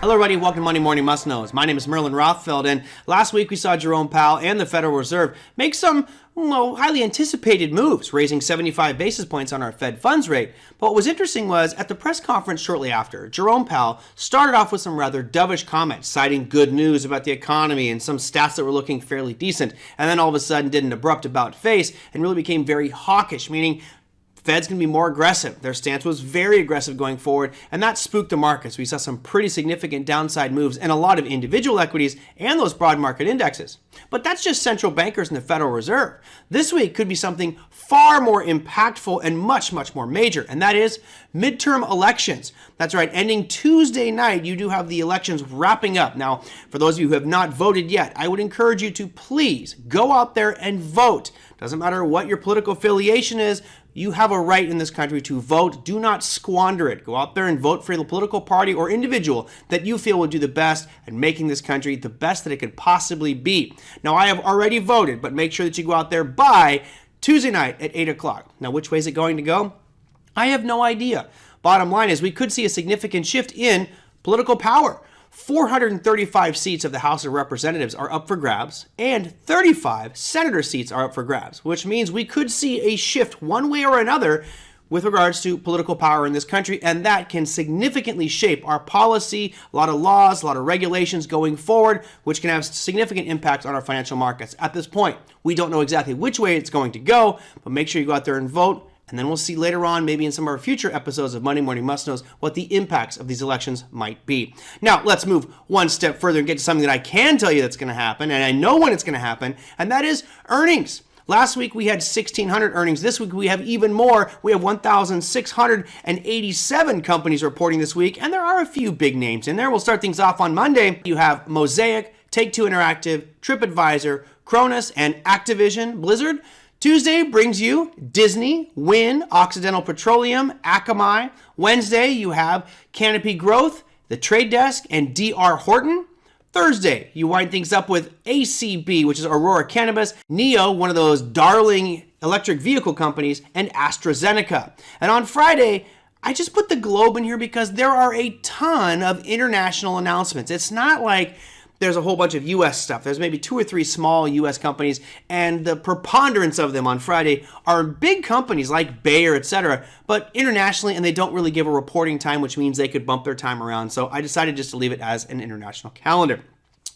Hello, everybody. Welcome to Monday Morning Must Knows. My name is Merlin Rothfeld, and last week we saw Jerome Powell and the Federal Reserve make some highly anticipated moves, raising 75 basis points on our Fed funds rate. But what was interesting was at the press conference shortly after, Jerome Powell started off with some rather dovish comments, citing good news about the economy and some stats that were looking fairly decent, and then all of a sudden did an abrupt about-face and really became very hawkish, meaning Fed's going to be more aggressive. Their stance was very aggressive going forward, and that spooked the markets. We saw some pretty significant downside moves in a lot of individual equities and those broad market indexes. But that's just central bankers and the Federal Reserve. This week could be something far more impactful and much, much more major, and that is midterm elections. That's right, ending Tuesday night, you do have the elections wrapping up. Now, for those of you who have not voted yet, I would encourage you to please go out there and vote. Doesn't matter what your political affiliation is, you have a right in this country to vote. Do not squander it. Go out there and vote for the political party or individual that you feel will do the best at making this country the best that it could possibly be. Now, I have already voted, but make sure that you go out there by Tuesday night at 8 o'clock. Now, which way is it going to go? I have no idea. Bottom line is we could see a significant shift in political power. 435 seats of the House of Representatives are up for grabs, and 35 senator seats are up for grabs, which means we could see a shift one way or another with regards to political power in this country, and that can significantly shape our policy, a lot of laws, a lot of regulations going forward, which can have significant impact on our financial markets. At this point, we don't know exactly which way it's going to go, but make sure you go out there and vote. And then we'll see later on, maybe in some of our future episodes of Monday Morning Must Knows, what the impacts of these elections might be. Now, let's move one step further and get to something that I can tell you that's going to happen, and I know when it's going to happen, and that is earnings. Last week we had 1,600 earnings. This week we have even more. We have 1,687 companies reporting this week, and there are a few big names in there. We'll start things off on Monday. You have Mosaic, Take-Two Interactive, TripAdvisor, Cronus, and Activision Blizzard. Tuesday brings you Disney, Wynn, Occidental Petroleum, Akamai. Wednesday, you have Canopy Growth, The Trade Desk, and D.R. Horton. Thursday, you wind things up with ACB, which is Aurora Cannabis, NEO, one of those darling electric vehicle companies, and AstraZeneca. And on Friday, I just put the Globe in here because there are a ton of international announcements. It's not like there's a whole bunch of U.S. stuff. There's maybe 2 or 3 small U.S. companies, and the preponderance of them on Friday are big companies like Bayer, etc., but internationally, and they don't really give a reporting time, which means they could bump their time around. So I decided just to leave it as an international calendar.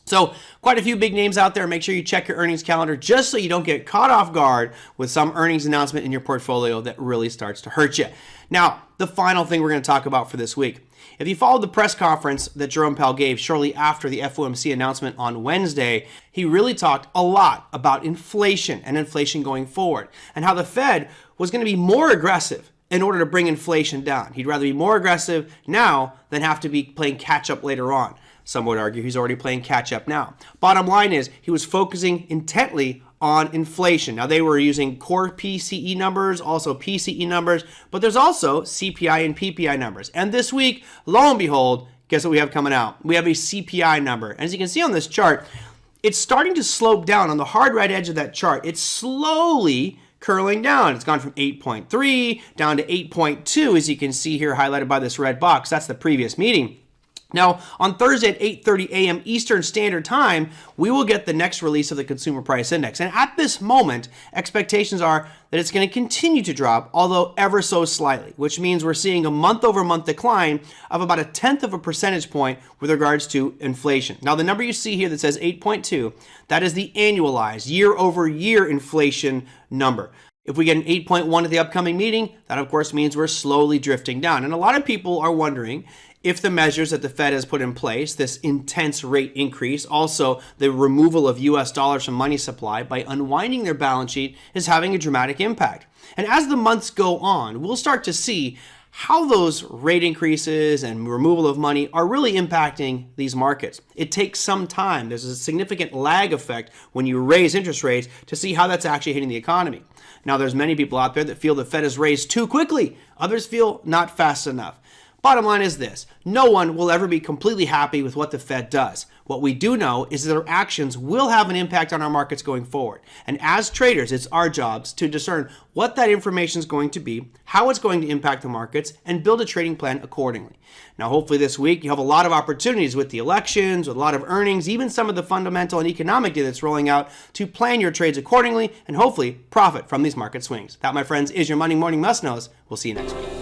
So quite a few big names out there. Make sure you check your earnings calendar just so you don't get caught off guard with some earnings announcement in your portfolio that really starts to hurt you. Now, the final thing we're going to talk about for this week. If you followed the press conference that Jerome Powell gave shortly after the FOMC announcement on Wednesday, he really talked a lot about inflation and inflation going forward and how the Fed was going to be more aggressive in order to bring inflation down. He'd rather be more aggressive now than have to be playing catch up later on. Some would argue he's already playing catch up now. Bottom line is he was focusing intently on inflation. Now, they were using core PCE numbers, also PCE numbers, but there's also CPI and PPI numbers. And this week, lo and behold, guess what we have coming out? We have a CPI number. And as you can see on this chart, it's starting to slope down on the hard right edge of that chart. It's slowly curling down. It's gone from 8.3 down to 8.2, as you can see here highlighted by this red box. That's the previous meeting. Now, on Thursday at 8:30 a.m. Eastern Standard Time, we will get the next release of the Consumer Price Index. And at this moment, expectations are that it's going to continue to drop, although ever so slightly, which means we're seeing a month-over-month decline of about 1/10 of a percentage point with regards to inflation. Now, the number you see here that says 8.2, that is the annualized year-over-year inflation number. If we get an 8.1 at the upcoming meeting, that of course means we're slowly drifting down. And a lot of people are wondering if the measures that the Fed has put in place, this intense rate increase, also the removal of U.S. dollars from money supply by unwinding their balance sheet, is having a dramatic impact. And as the months go on, we'll start to see how those rate increases and removal of money are really impacting these markets. It takes some time. There's a significant lag effect when you raise interest rates to see how that's actually hitting the economy. Now, there's many people out there that feel the Fed has raised too quickly. Others feel not fast enough. Bottom line is this: no one will ever be completely happy with what the Fed does. What we do know is that their actions will have an impact on our markets going forward. And as traders, it's our jobs to discern what that information is going to be, how it's going to impact the markets, and build a trading plan accordingly. Now, hopefully this week you have a lot of opportunities with the elections, with a lot of earnings, even some of the fundamental and economic data that's rolling out, to plan your trades accordingly and hopefully profit from these market swings. That, my friends, is your Monday Morning Must Knows. We'll see you next week.